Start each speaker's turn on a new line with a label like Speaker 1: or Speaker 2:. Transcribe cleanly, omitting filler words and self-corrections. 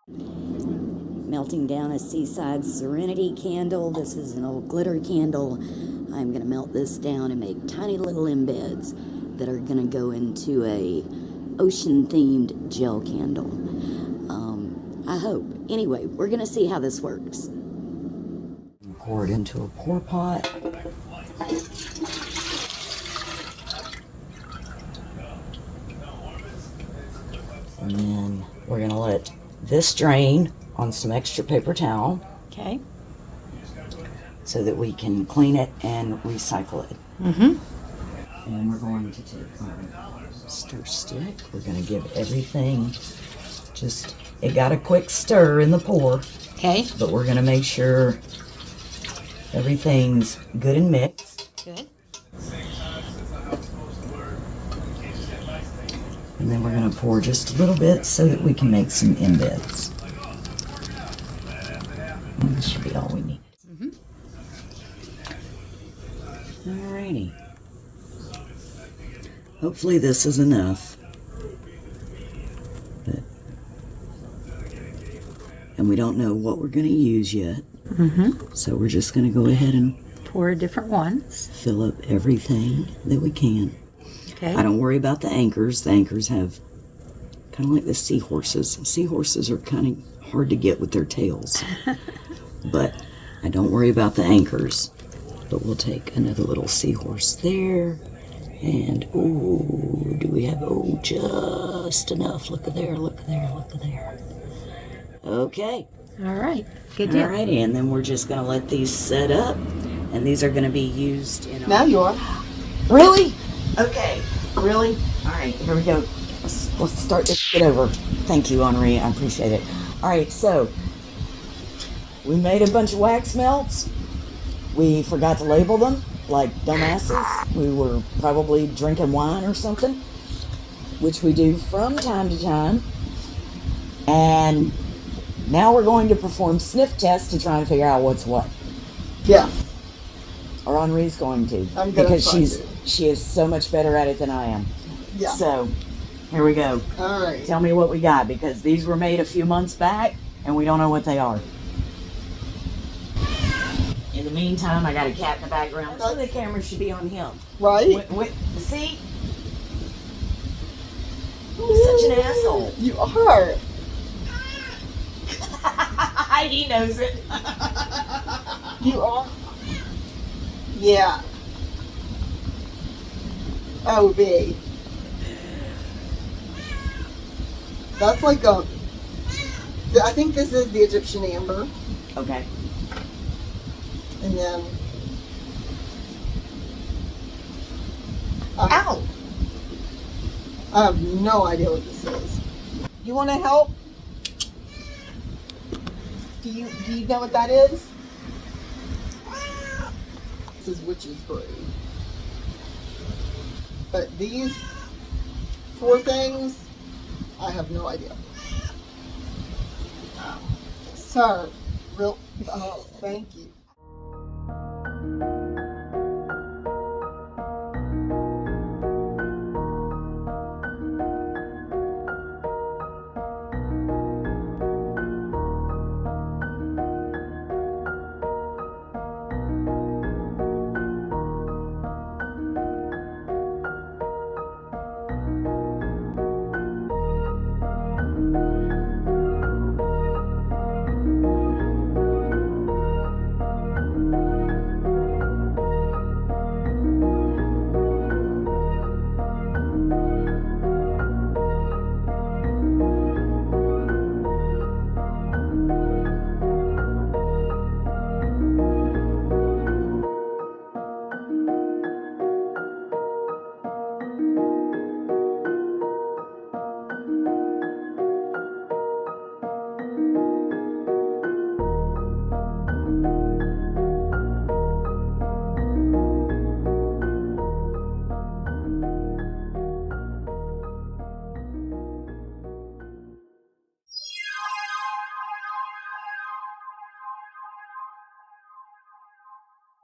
Speaker 1: Melting down a Seaside Serenity candle. This is an old glitter candle. I'm going to melt this down and make tiny little embeds that are going to go into a ocean-themed gel candle. I hope. Anyway, we're going to see how this works. Pour it into a pour pot. And then we're going to let this drain on some extra paper towel. Okay. So that we can clean it and recycle it. Mm-hmm. And we're going to take our stir stick. We're going to give everything just, it got a quick stir in the pour. Okay. But we're going to make sure everything's good and mixed. Good. And then we're going to pour just a little bit so that we can make some embeds. And this should be all we need. Mm-hmm. Alrighty. Hopefully this is enough. And we don't know what we're going to use yet. Mm-hmm. So we're just going to go ahead and pour different ones. Fill up everything that we can. Okay. I don't worry about the anchors. The anchors have kind of like the seahorses. Seahorses are kind of hard to get with their tails. But I don't worry about the anchors. But we'll take another little seahorse there. And, ooh, do we have, oh, just enough. Look at there, look at there, look at there. Okay. All right. Good deal. All right, and then we're just going to let these set up. And these are going to be used in...
Speaker 2: Now you are.
Speaker 1: Really? Okay. Really? All right, here we go. Let's start this shit over. Thank you, Henri. I appreciate it. All right, so we made a bunch of wax melts. We forgot to label them like dumbasses. We were probably drinking wine or something, which we do from time to time. And now we're going to perform sniff tests to try and figure out what's what.
Speaker 2: Yeah.
Speaker 1: Or Henri's going to.
Speaker 2: I'm gonna
Speaker 1: because she is so much better at it than I am. Yeah. So, here we go.
Speaker 2: All right.
Speaker 1: Tell me what we got, because these were made a few months back, and we don't know what they are. In the meantime, I got a cat in the background, so the camera should be on him.
Speaker 2: Right?
Speaker 1: See? You're such an asshole.
Speaker 2: You are.
Speaker 1: He knows it.
Speaker 2: You are. Yeah. Oh, B. That's like a... I think this is the Egyptian amber.
Speaker 1: Okay.
Speaker 2: And then...
Speaker 1: Ow!
Speaker 2: I have no idea what this is. You want to help? Do you know what that is? This is witch's brew. But these 4 things, I have no idea. Sir, thank you.